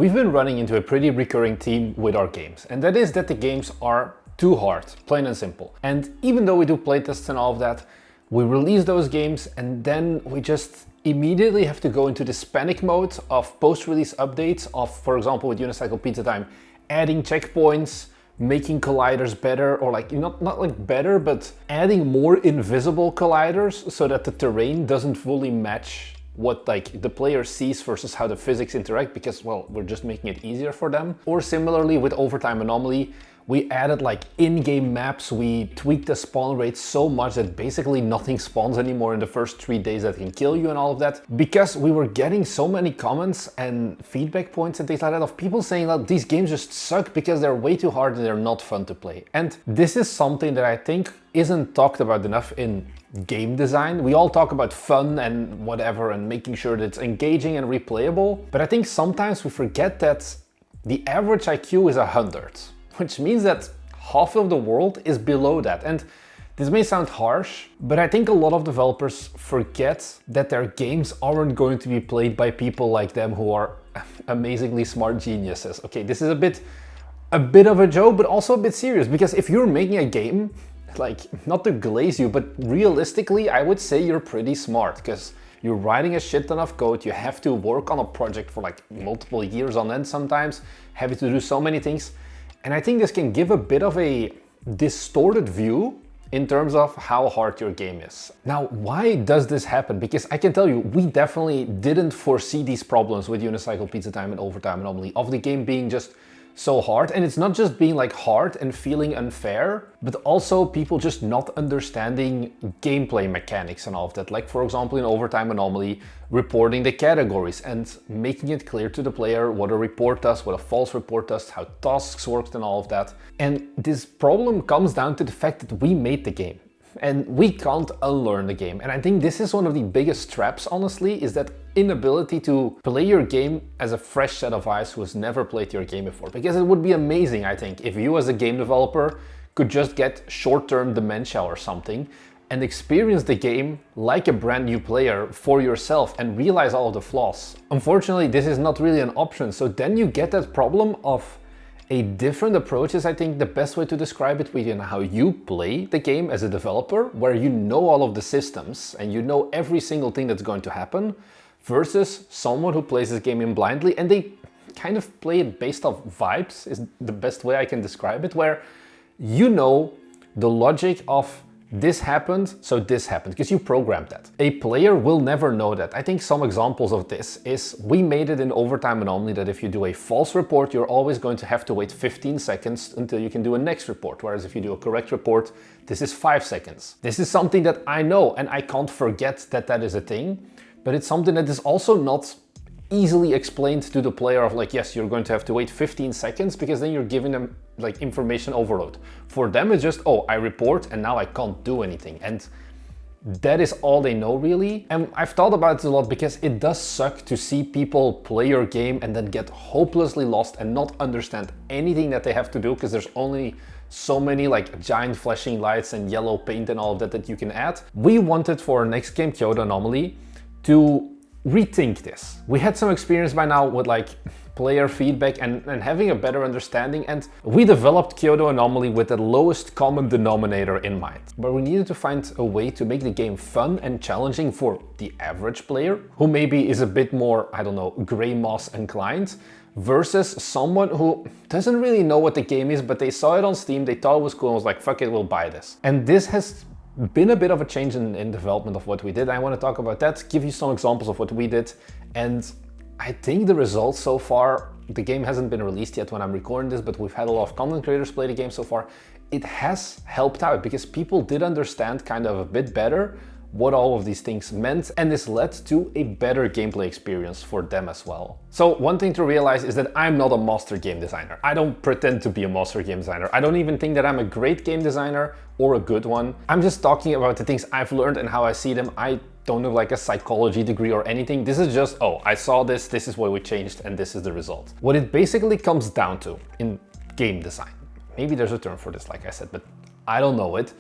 we've been running into a pretty recurring theme with our games, and that is that the games are too hard, plain and simple. And even though we do playtests and all of that, we release those games and then we just immediately have to go into this panic mode of post-release updates of, for example, with Unicycle Pizza Time, adding checkpoints, making colliders better, or like not like better, but adding more invisible colliders so that the terrain doesn't fully match what like the player sees versus how the physics interact, because, well, we're just making it easier for them. Or similarly with Overtime Anomaly, we added like in-game maps, we tweaked the spawn rate so much that basically nothing spawns anymore in the first 3 days that can kill you and all of that, because we were getting so many comments and feedback points and things like that of people saying that these games just suck because they're way too hard and they're not fun to play. And this is something that I think isn't talked about enough in game design. We all talk about fun and whatever and making sure that it's engaging and replayable, but I think sometimes we forget that the average IQ is 100. Which means that half of the world is below that. And this may sound harsh, but I think a lot of developers forget that their games aren't going to be played by people like them who are amazingly smart geniuses. Okay, this is a bit of a joke, but also a bit serious, because if you're making a game, like, not to glaze you, but realistically, I would say you're pretty smart, because you're writing a shit ton of code, you have to work on a project for like multiple years on end sometimes, having to do so many things. And I think this can give a bit of a distorted view in terms of how hard your game is. Now, why does this happen? Because I can tell you, we definitely didn't foresee these problems with Unicycle Pizza Time and Overtime Anomaly, of the game being just so hard. And it's not just being like hard and feeling unfair, but also people just not understanding gameplay mechanics and all of that. Like, for example, in Overtime Anomaly, reporting the categories and making it clear to the player what a report does, what a false report does, how tasks worked and all of that. And this problem comes down to the fact that we made the game and we can't unlearn the game. And I think this is one of the biggest traps, honestly, is that inability to play your game as a fresh set of eyes who has never played your game before. Because it would be amazing, I think, if you as a game developer could just get short-term dementia or something and experience the game like a brand new player for yourself and realize all of the flaws. Unfortunately, this is not really an option. So then you get that problem of a different approach is, I think, the best way to describe it, with how you play the game as a developer, where you know all of the systems and you know every single thing that's going to happen, versus someone who plays this game in blindly and they kind of play it based off vibes, is the best way I can describe it, where you know the logic of this happened, so this happened, because you programmed that. A player will never know that. I think some examples of this is, we made it in Overtime Anomaly that if you do a false report, you're always going to have to wait 15 seconds until you can do a next report. Whereas if you do a correct report, this is 5 seconds. This is something that I know, and I can't forget that that is a thing, but it's something that is also not easily explained to the player of like, yes, you're going to have to wait 15 seconds, because then you're giving them like information overload. For them, it's just, oh, I report and now I can't do anything. And that is all they know, really. And I've thought about it a lot, because it does suck to see people play your game and then get hopelessly lost and not understand anything that they have to do, because there's only so many like giant flashing lights and yellow paint and all of that that you can add. We wanted for our next game, Kyoto Anomaly, to rethink this. We had some experience by now with like player feedback and having a better understanding, and we developed Kyoto Anomaly with the lowest common denominator in mind. But we needed to find a way to make the game fun and challenging for the average player, who maybe is a bit more, I don't know, grey moss inclined, versus someone who doesn't really know what the game is, but they saw it on Steam, they thought it was cool, and was like, fuck it, we'll buy this. And this has been a bit of a change in development of what we did. I want to talk about that, give you some examples of what we did, and I think the results so far, the game hasn't been released yet when I'm recording this, but we've had a lot of content creators play the game so far. It has helped out, because people did understand kind of a bit better what all of these things meant, and this led to a better gameplay experience for them as well. So one thing to realize is that I'm not a master game designer. I don't pretend to be a master game designer. I don't even think that I'm a great game designer or a good one. I'm just talking about the things I've learned and how I see them. I don't have like a psychology degree or anything. This is just, oh, I saw this, this is what we changed, and this is the result. What it basically comes down to in game design, maybe there's a term for this, like I said, but I don't know it,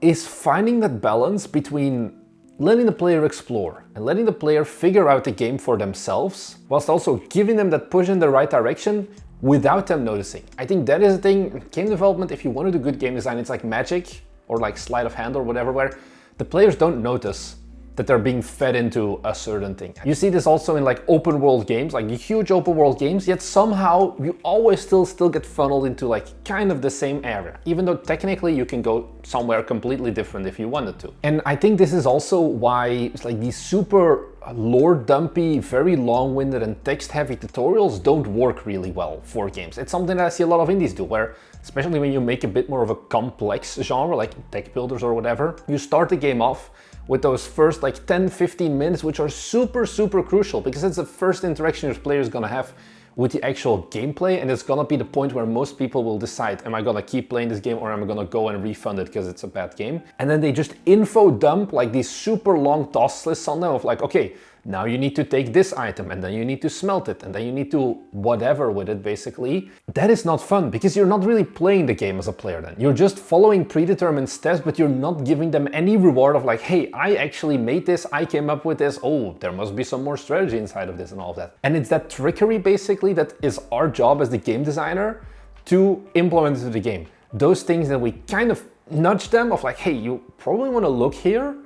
is finding that balance between letting the player explore and letting the player figure out the game for themselves, whilst also giving them that push in the right direction without them noticing. I think that is the thing in game development. If you want to do good game design, it's like magic or like sleight of hand or whatever, where the players don't notice that they're being fed into a certain thing. You see this also in like open world games, like the huge open world games, yet somehow you always still get funneled into like kind of the same area, even though technically you can go somewhere completely different if you wanted to. And I think this is also why it's like these super lore dumpy, very long-winded and text-heavy tutorials don't work really well for games. It's something that I see a lot of indies do, where especially when you make a bit more of a complex genre, like deck builders or whatever, you start the game off with those first like 10-15 minutes, which are super crucial, because it's the first interaction your player is gonna have with the actual gameplay, and it's gonna be the point where most people will decide, am I gonna keep playing this game or am I gonna go and refund it because it's a bad game? And then they just info dump like these super long task lists on them of like, okay, now you need to take this item and then you need to smelt it and then you need to whatever with it basically. That is not fun, because you're not really playing the game as a player then. You're just following predetermined steps, but you're not giving them any reward of like, hey, I actually made this, I came up with this, oh, there must be some more strategy inside of this and all of that. And it's that trickery basically that is our job as the game designer to implement into the game. Those things that we kind of nudge them of like, hey, you probably want to look here,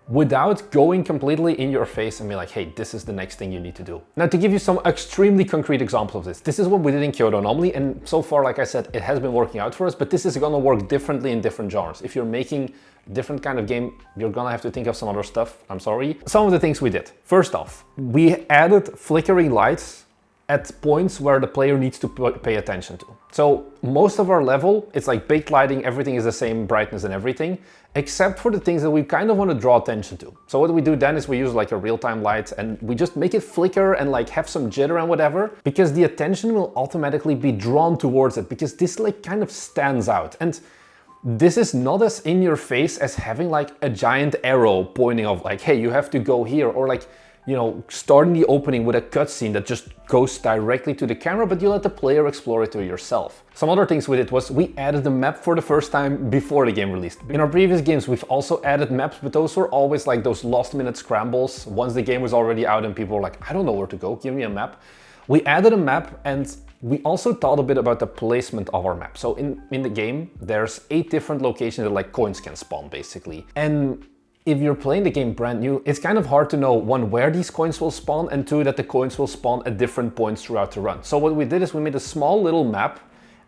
without going completely in your face and be like, hey, this is the next thing you need to do. Now, to give you some extremely concrete examples of this is what we did in Kyoto Anomaly, and so far, like I said, it has been working out for us, but this is gonna work differently in different genres. If you're making a different kind of game, you're gonna have to think of some other stuff, I'm sorry. Some of the things we did. First off, we added flickering lights at points where the player needs to pay attention to. So most of our level, it's like baked lighting, everything is the same brightness and everything, except for the things that we kind of want to draw attention to. So what we do then is we use like a real-time light and we just make it flicker and like have some jitter and whatever, because the attention will automatically be drawn towards it, because this like kind of stands out. And this is not as in your face as having like a giant arrow pointing of like, hey, you have to go here, or like, you know, starting the opening with a cutscene that just goes directly to the camera, but you let the player explore it to yourself. Some other things we did was we added the map for the first time before the game released. In our previous games, we've also added maps, but those were always like those last minute scrambles. Once the game was already out and people were like, I don't know where to go, give me a map. We added a map, and we also thought a bit about the placement of our map. So in the game, there's 8 different locations that like coins can spawn basically. And if you're playing the game brand new, it's kind of hard to know, 1, where these coins will spawn, and 2, that the coins will spawn at different points throughout the run. So what we did is we made a small little map,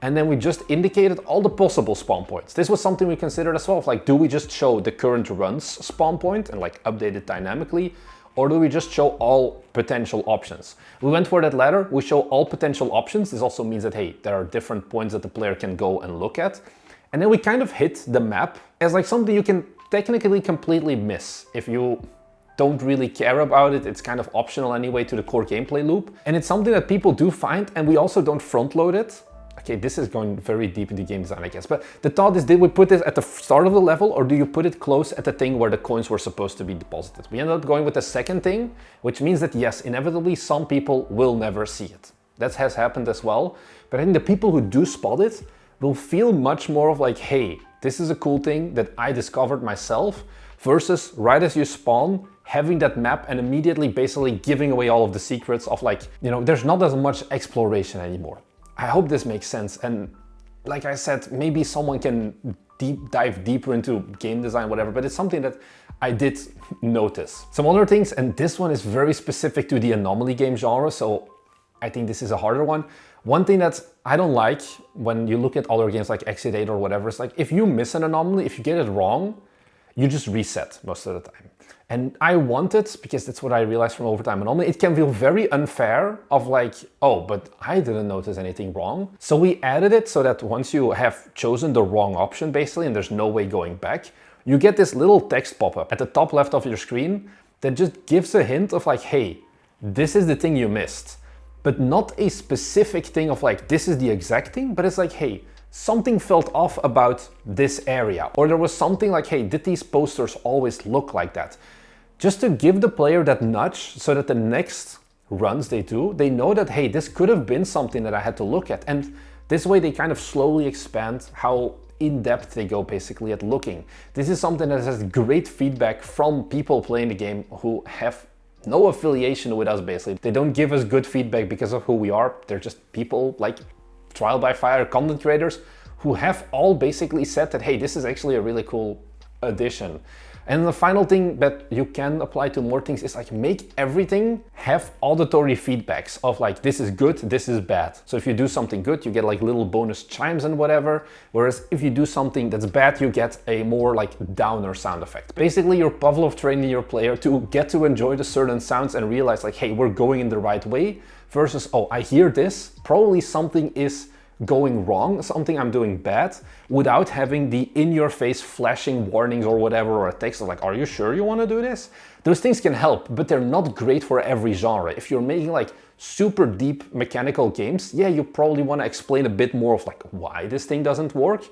and then we just indicated all the possible spawn points. This was something we considered as well, of like, do we just show the current run's spawn point and like update it dynamically, or do we just show all potential options? We went for that latter. We show all potential options. This also means that, hey, there are different points that the player can go and look at. And then we kind of hit the map as like something you can technically completely miss. If you don't really care about it, it's kind of optional anyway to the core gameplay loop. And it's something that people do find, and we also don't front load it. Okay, this is going very deep into game design, I guess. But the thought is, did we put this at the start of the level, or do you put it close at the thing where the coins were supposed to be deposited? We ended up going with the second thing, which means that yes, inevitably some people will never see it. That has happened as well. But I think the people who do spot it will feel much more of like, hey, this is a cool thing that I discovered myself, versus right as you spawn, having that map and immediately basically giving away all of the secrets of like, you know, there's not as much exploration anymore. I hope this makes sense. And like I said, maybe someone can dive deeper into game design, whatever, but it's something that I did notice. Some other things, and this one is very specific to the anomaly game genre, so I think this is a harder one. One thing that I don't like when you look at other games like Exit or whatever, is like, if you miss an anomaly, if you get it wrong, you just reset most of the time. And I want it, because that's what I realized from Overtime Anomaly, it can feel very unfair of like, oh, but I didn't notice anything wrong. So we added it so that once you have chosen the wrong option basically, and there's no way going back, you get this little text pop-up at the top left of your screen that just gives a hint of like, hey, this is the thing you missed. But not a specific thing of like, this is the exact thing, but it's like, hey, something felt off about this area. Or there was something like, hey, did these posters always look like that? Just to give the player that nudge so that the next runs they do, they know that, hey, this could have been something that I had to look at. And this way they kind of slowly expand how in-depth they go basically at looking. This is something that has great feedback from people playing the game who have no affiliation with us basically. They don't give us good feedback because of who we are. They're just people like trial by fire content creators who have all basically said that, hey, this is actually a really cool addition. And the final thing that you can apply to more things is like make everything have auditory feedbacks of like, this is good, this is bad. So if you do something good, you get like little bonus chimes and whatever. Whereas if you do something that's bad, you get a more like downer sound effect. Basically, you're Pavlov training your player to get to enjoy the certain sounds and realize like, hey, we're going in the right way versus, oh, I hear this, probably something is going wrong, something I'm doing bad, without having the in-your-face flashing warnings or whatever, or a text of like, are you sure you want to do this? Those things can help, but they're not great for every genre. If you're making like super deep mechanical games, yeah, you probably want to explain a bit more of like why this thing doesn't work,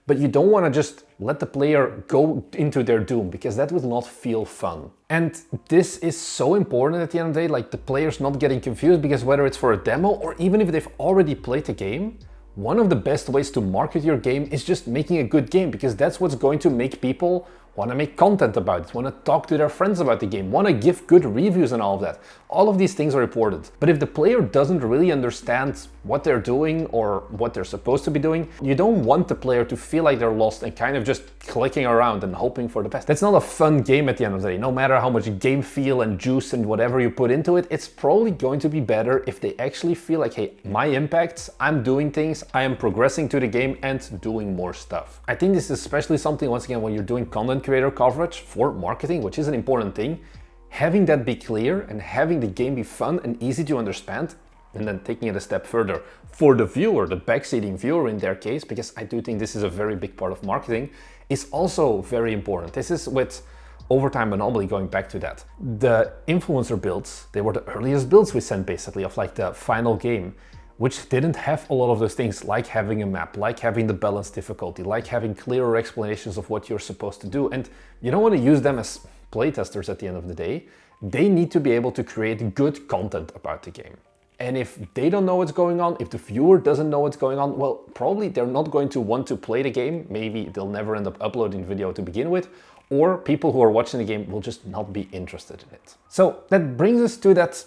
but you don't want to just let the player go into their doom, because that would not feel fun. And this is so important at the end of the day, like the players not getting confused, because whether it's for a demo or even if they've already played the game, one of the best ways to market your game is just making a good game, because that's what's going to make people want to make content about it, want to talk to their friends about the game, want to give good reviews and all of that. All of these things are important. But if the player doesn't really understand what they're doing or what they're supposed to be doing, you don't want the player to feel like they're lost and kind of just clicking around and hoping for the best. That's not a fun game at the end of the day. No matter how much game feel and juice and whatever you put into it, it's probably going to be better if they actually feel like, hey, my impacts, I'm doing things, I am progressing to the game and doing more stuff. I think this is especially something, once again, when you're doing content creator coverage for marketing, which is an important thing, having that be clear and having the game be fun and easy to understand, and then taking it a step further for the viewer, the backseating viewer in their case, because I do think this is a very big part of marketing, is also very important. This is with Overtime Monopoly, going back to that. The influencer builds, they were the earliest builds we sent basically of like the final game, which didn't have a lot of those things, like having a map, like having the balanced difficulty, like having clearer explanations of what you're supposed to do. And you don't want to use them as playtesters at the end of the day. They need to be able to create good content about the game. And if they don't know what's going on, if the viewer doesn't know what's going on, well, probably they're not going to want to play the game. Maybe they'll never end up uploading video to begin with, or people who are watching the game will just not be interested in it. So that brings us to that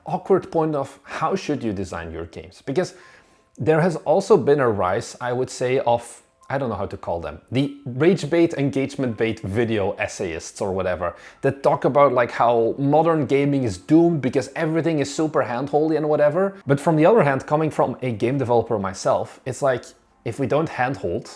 awkward point of how should you design your games? Because there has also been a rise, I would say, of, I don't know how to call them, the rage bait, engagement bait video essayists or whatever, that talk about like how modern gaming is doomed because everything is super handholdy and whatever. But from the other hand, coming from a game developer myself, it's like, if we don't handhold,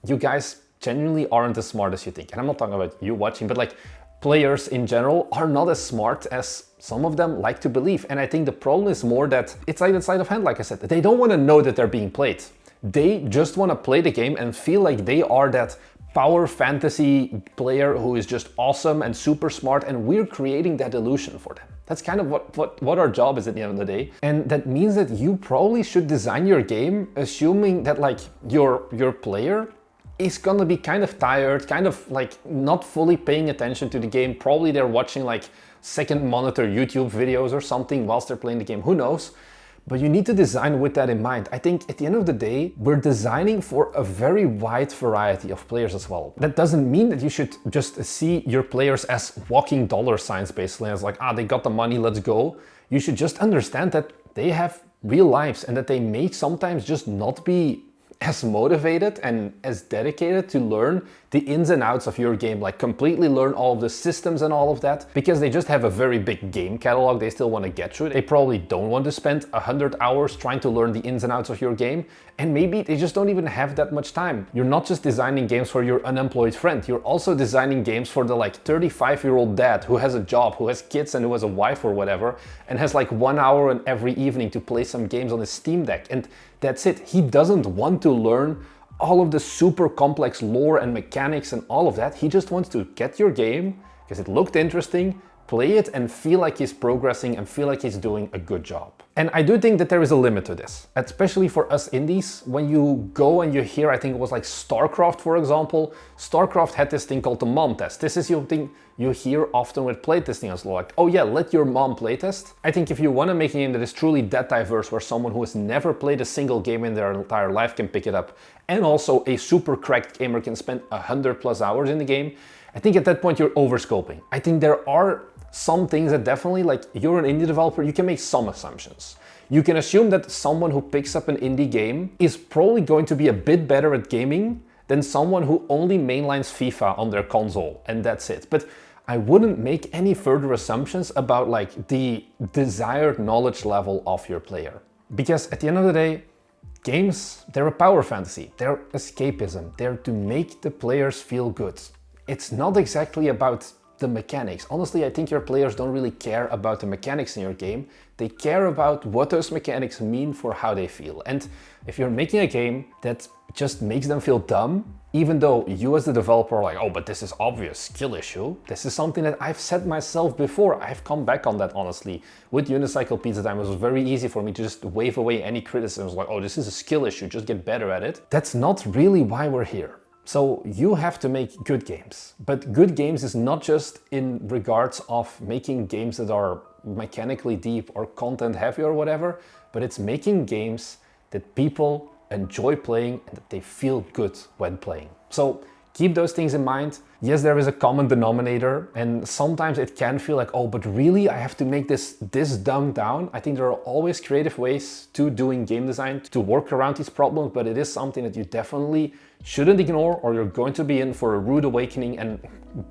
you guys genuinely aren't as smart as you think. And I'm not talking about you watching, but like players in general are not as smart as some of them like to believe. And I think the problem is more that it's like the sleight of hand, like I said. They don't want to know that they're being played. They just want to play the game and feel like they are that power fantasy player who is just awesome and super smart, and we're creating that illusion for them. That's kind of what our job is at the end of the day. And that means that you probably should design your game assuming that like your player is gonna be kind of tired, kind of like not fully paying attention to the game. Probably they're watching like second monitor YouTube videos or something whilst they're playing the game, who knows? But you need to design with that in mind. I think at the end of the day, we're designing for a very wide variety of players as well. That doesn't mean that you should just see your players as walking dollar signs, basically, as like, they got the money, let's go. You should just understand that they have real lives and that they may sometimes just not be as motivated and as dedicated to learn the ins and outs of your game, like completely learn all of the systems and all of that, because they just have a very big game catalog they still want to get through. They probably don't want to spend 100 hours trying to learn the ins and outs of your game, and maybe they just don't even have that much time. You're not just designing games for your unemployed friend, you're also designing games for the like 35-year-old dad who has a job, who has kids and who has a wife or whatever, and has like 1 hour in every evening to play some games on his Steam Deck, and that's it. He doesn't want to learn all of the super complex lore and mechanics and all of that. He just wants to get your game because it looked interesting, play it and feel like he's progressing and feel like he's doing a good job. And I do think that there is a limit to this, especially for us indies. When you go and you hear, I think it was like StarCraft, for example, StarCraft had this thing called the mom test. This is your thing you hear often with playtesting as well, like, oh yeah, let your mom playtest. I think if you want to make a game that is truly that diverse, where someone who has never played a single game in their entire life can pick it up, and also a super cracked gamer can spend 100+ hours in the game, I think at that point you're overscoping. I think there are some things that definitely, like, you're an indie developer, you can make some assumptions. You can assume that someone who picks up an indie game is probably going to be a bit better at gaming than someone who only mainlines FIFA on their console, and that's it. But I wouldn't make any further assumptions about like the desired knowledge level of your player. Because at the end of the day, games, they're a power fantasy, they're escapism, they're to make the players feel good. It's not exactly about the mechanics. Honestly, I think your players don't really care about the mechanics in your game. They care about what those mechanics mean for how they feel. And if you're making a game that just makes them feel dumb, even though you as the developer are like, oh, but this is obvious skill issue. This is something that I've said myself before. I've come back on that, honestly. With Unicycle Pizza Time, it was very easy for me to just wave away any criticisms like, oh, this is a skill issue, just get better at it. That's not really why we're here. So you have to make good games. But good games is not just in regards of making games that are mechanically deep or content heavy or whatever, but it's making games that people enjoy playing and that they feel good when playing. So keep those things in mind. Yes, there is a common denominator, and sometimes it can feel like, oh, but really I have to make this dumbed down. I think there are always creative ways to doing game design to work around these problems, but it is something that you definitely shouldn't ignore, or you're going to be in for a rude awakening and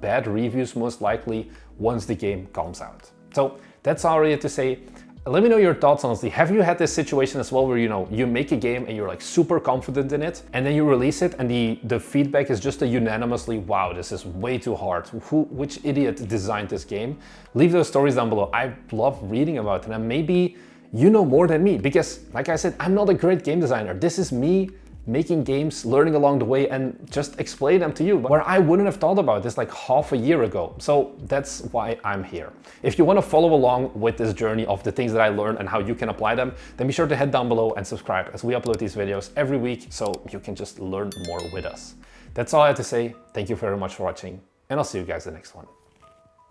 bad reviews most likely once the game comes out. So that's all I had to say. Let me know your thoughts, honestly. Have you had this situation as well where, you know, you make a game and you're like super confident in it, and then you release it and the feedback is just a unanimously, wow, this is way too hard. Which idiot designed this game? Leave those stories down below. I love reading about it, and maybe you know more than me, because like I said, I'm not a great game designer. This is me making games, learning along the way, and just explain them to you, where I wouldn't have thought about this like half a year ago. So that's why I'm here. If you want to follow along with this journey of the things that I learned and how you can apply them, then be sure to head down below and subscribe, as we upload these videos every week so you can just learn more with us. That's all I have to say. Thank you very much for watching, and I'll see you guys in the next one.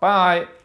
Bye!